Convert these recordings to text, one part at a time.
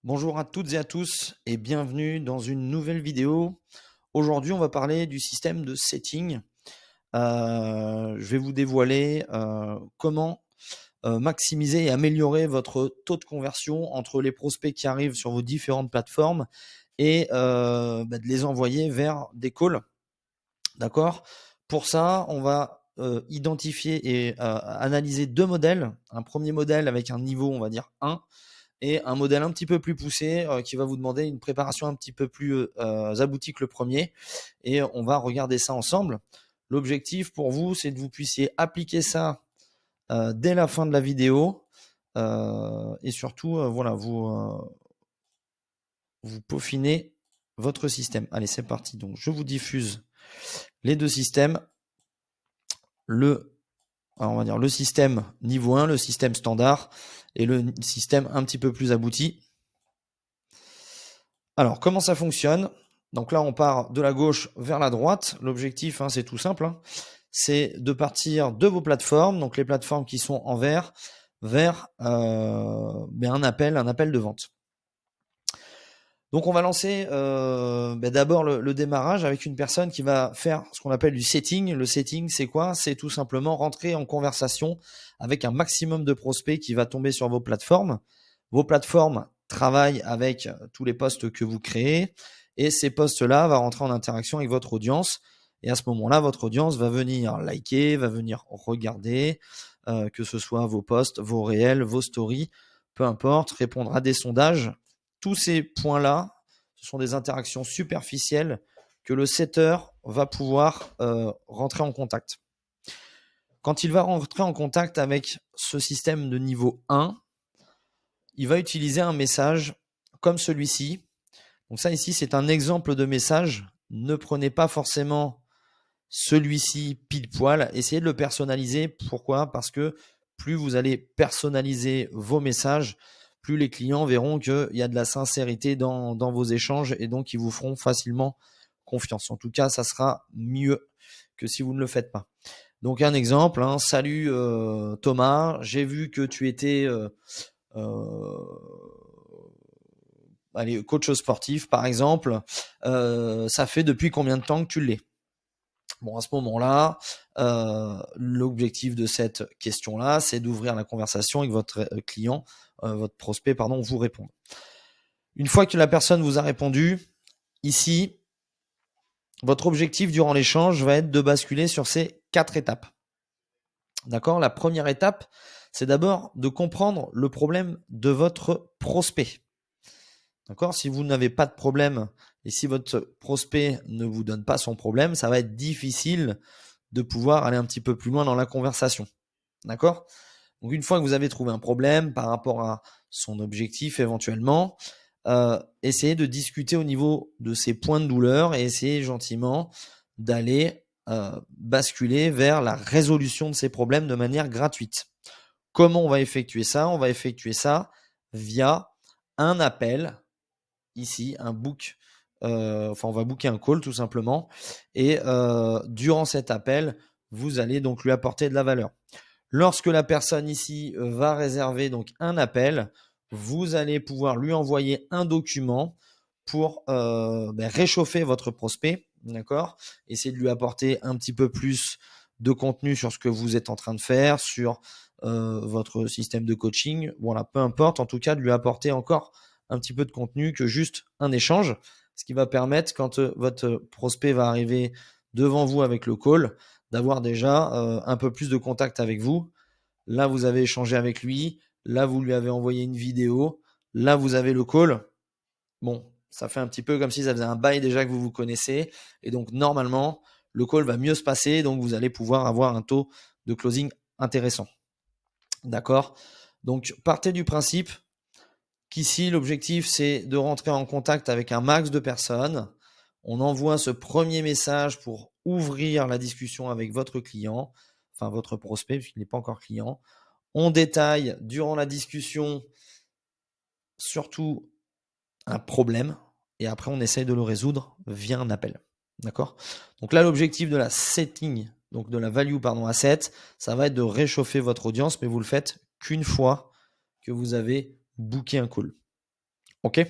Bonjour à toutes et à tous et bienvenue dans une nouvelle vidéo. Aujourd'hui, on va parler du système de setting. Je vais vous dévoiler comment maximiser et améliorer votre taux de conversion entre les prospects qui arrivent sur vos différentes plateformes et de les envoyer vers des calls. D'accord? Pour ça, on va identifier et analyser deux modèles. Un premier modèle avec un niveau, on va dire 1, et un modèle un petit peu plus poussé qui va vous demander une préparation un petit peu plus aboutie que le premier. Et on va regarder ça ensemble. L'objectif pour vous, c'est que vous puissiez appliquer ça dès la fin de la vidéo et surtout, voilà, vous peaufinez votre système. Allez, c'est parti. Donc, je vous diffuse les deux systèmes. Alors on va dire le système niveau 1, le système standard et le système un petit peu plus abouti. Alors, comment ça fonctionne? Donc là, on part de la gauche vers la droite. L'objectif, c'est tout simple. C'est de partir de vos plateformes, donc les plateformes qui sont en vert, vers un appel de vente. Donc on va lancer d'abord le démarrage avec une personne qui va faire ce qu'on appelle du setting. Le setting, c'est quoi? C'est tout simplement rentrer en conversation avec un maximum de prospects qui va tomber sur vos plateformes. Vos plateformes travaillent avec tous les posts que vous créez et ces posts-là vont rentrer en interaction avec votre audience. Et à ce moment-là, votre audience va venir liker, va venir regarder, que ce soit vos posts, vos réels, vos stories, peu importe, répondre à des sondages. Tous ces points-là, ce sont des interactions superficielles que le setter va pouvoir rentrer en contact. Quand il va rentrer en contact avec ce système de niveau 1, il va utiliser un message comme celui-ci. Donc ça ici, c'est un exemple de message. Ne prenez pas forcément celui-ci pile poil. Essayez de le personnaliser. Pourquoi? Parce que plus vous allez personnaliser vos messages, plus les clients verront qu'il y a de la sincérité dans vos échanges et donc ils vous feront facilement confiance. En tout cas, ça sera mieux que si vous ne le faites pas. Donc un exemple, salut Thomas, j'ai vu que tu étais coach sportif par exemple, ça fait depuis combien de temps que tu l'es? Bon, à ce moment-là, l'objectif de cette question-là, c'est d'ouvrir la conversation et que votre client, votre prospect, pardon, vous réponde. Une fois que la personne vous a répondu, ici, votre objectif durant l'échange va être de basculer sur ces 4 étapes. D'accord? La première étape, c'est d'abord de comprendre le problème de votre prospect. D'accord? Si vous n'avez pas de problème et si votre prospect ne vous donne pas son problème, ça va être difficile de pouvoir aller un petit peu plus loin dans la conversation. D'accord? Donc une fois que vous avez trouvé un problème par rapport à son objectif éventuellement, essayez de discuter au niveau de ses points de douleur et essayez gentiment d'aller basculer vers la résolution de ces problèmes de manière gratuite. Comment on va effectuer ça? On va effectuer ça via un appel, ici, un book. On va booker un call tout simplement. Et durant cet appel, vous allez donc lui apporter de la valeur. Lorsque la personne ici va réserver donc un appel, vous allez pouvoir lui envoyer un document pour réchauffer votre prospect, d'accord? Essayer de lui apporter un petit peu plus de contenu sur ce que vous êtes en train de faire, sur votre système de coaching. Voilà, peu importe, en tout cas de lui apporter encore un petit peu de contenu que juste un échange, ce qui va permettre quand votre prospect va arriver devant vous avec le call, d'avoir déjà un peu plus de contact avec vous. Là, vous avez échangé avec lui. Là, vous lui avez envoyé une vidéo. Là, vous avez le call. Bon, ça fait un petit peu comme si ça faisait un bail déjà que vous vous connaissez. Et donc, normalement, le call va mieux se passer. Donc, vous allez pouvoir avoir un taux de closing intéressant. D'accord? Donc, partez du principe qu'ici, l'objectif, c'est de rentrer en contact avec un max de personnes. On envoie ce premier message pour ouvrir la discussion avec votre client, enfin votre prospect, puisqu'il n'est pas encore client. On détaille durant la discussion surtout un problème et après on essaye de le résoudre via un appel. D'accord? Donc là, l'objectif de la setting, donc de la value asset, ça va être de réchauffer votre audience, mais vous le faites qu'une fois que vous avez booké un call. OK?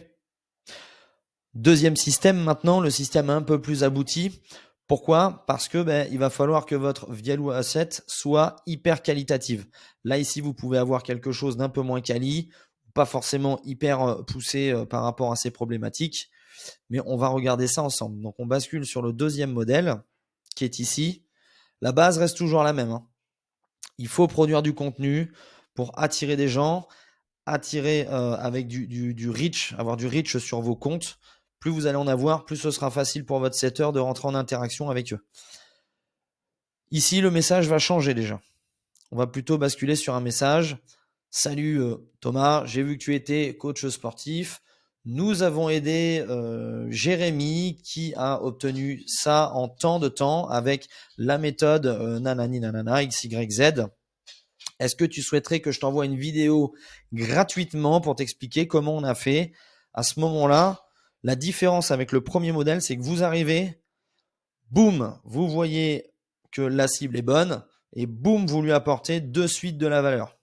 Deuxième système maintenant, le système un peu plus abouti. Pourquoi? Parce que il va falloir que votre value asset soit hyper qualitative. Là, ici, vous pouvez avoir quelque chose d'un peu moins quali, pas forcément hyper poussé par rapport à ces problématiques, mais on va regarder ça ensemble. Donc, on bascule sur le deuxième modèle qui est ici. La base reste toujours la même, hein. Il faut produire du contenu pour attirer des gens, attirer avec du reach, avoir du reach sur vos comptes. Plus vous allez en avoir, plus ce sera facile pour votre setter de rentrer en interaction avec eux. Ici, le message va changer déjà. On va plutôt basculer sur un message. Salut Thomas, j'ai vu que tu étais coach sportif. Nous avons aidé Jérémy qui a obtenu ça en tant de temps avec la méthode nanani nanana XYZ. Est-ce que tu souhaiterais que je t'envoie une vidéo gratuitement pour t'expliquer comment on a fait? À ce moment-là, la différence avec le premier modèle, c'est que vous arrivez, boum, vous voyez que la cible est bonne et boum, vous lui apportez de suite de la valeur.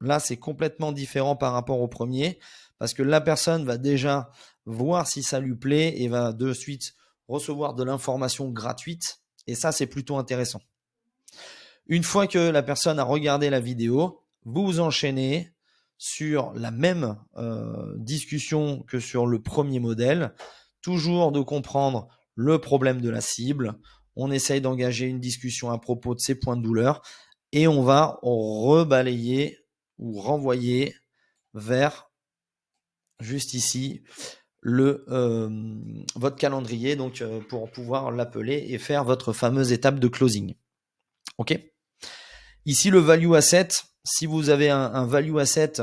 Là, c'est complètement différent par rapport au premier parce que la personne va déjà voir si ça lui plaît et va de suite recevoir de l'information gratuite. Et ça, c'est plutôt intéressant. Une fois que la personne a regardé la vidéo, vous enchaînez sur la même discussion que sur le premier modèle, toujours de comprendre le problème de la cible. On essaye d'engager une discussion à propos de ses points de douleur et on va rebalayer ou renvoyer vers juste ici votre calendrier donc pour pouvoir l'appeler et faire votre fameuse étape de closing. OK ? Ici, le value asset, si vous avez un value asset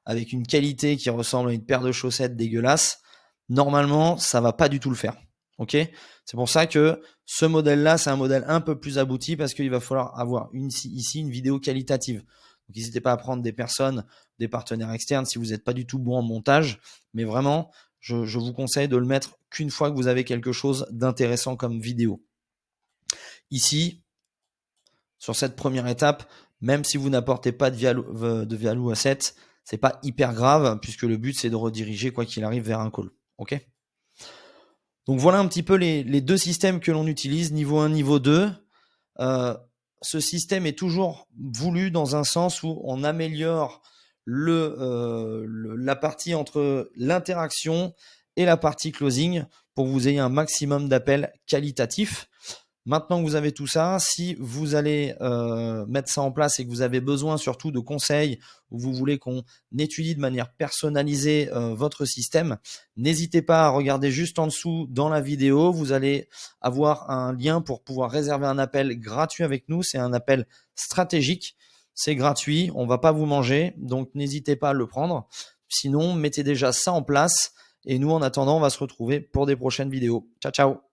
avec une qualité qui ressemble à une paire de chaussettes dégueulasse, normalement, ça va pas du tout le faire. OK? C'est pour ça que ce modèle-là, c'est un modèle un peu plus abouti parce qu'il va falloir avoir ici une vidéo qualitative. Donc, n'hésitez pas à prendre des personnes, des partenaires externes si vous n'êtes pas du tout bon en montage. Mais vraiment, je vous conseille de le mettre qu'une fois que vous avez quelque chose d'intéressant comme vidéo. Ici, sur cette première étape, même si vous n'apportez pas de value asset, c'est pas hyper grave puisque le but c'est de rediriger quoi qu'il arrive vers un call. OK? Donc voilà un petit peu les deux systèmes que l'on utilise, niveau 1, niveau 2. Ce système est toujours voulu dans un sens où on améliore la partie entre l'interaction et la partie closing pour que vous ayez un maximum d'appels qualitatifs. Maintenant que vous avez tout ça, si vous allez mettre ça en place et que vous avez besoin surtout de conseils ou vous voulez qu'on étudie de manière personnalisée votre système, n'hésitez pas à regarder juste en dessous dans la vidéo. Vous allez avoir un lien pour pouvoir réserver un appel gratuit avec nous. C'est un appel stratégique. C'est gratuit. On ne va pas vous manger. Donc, n'hésitez pas à le prendre. Sinon, mettez déjà ça en place. Et nous, en attendant, on va se retrouver pour des prochaines vidéos. Ciao, ciao!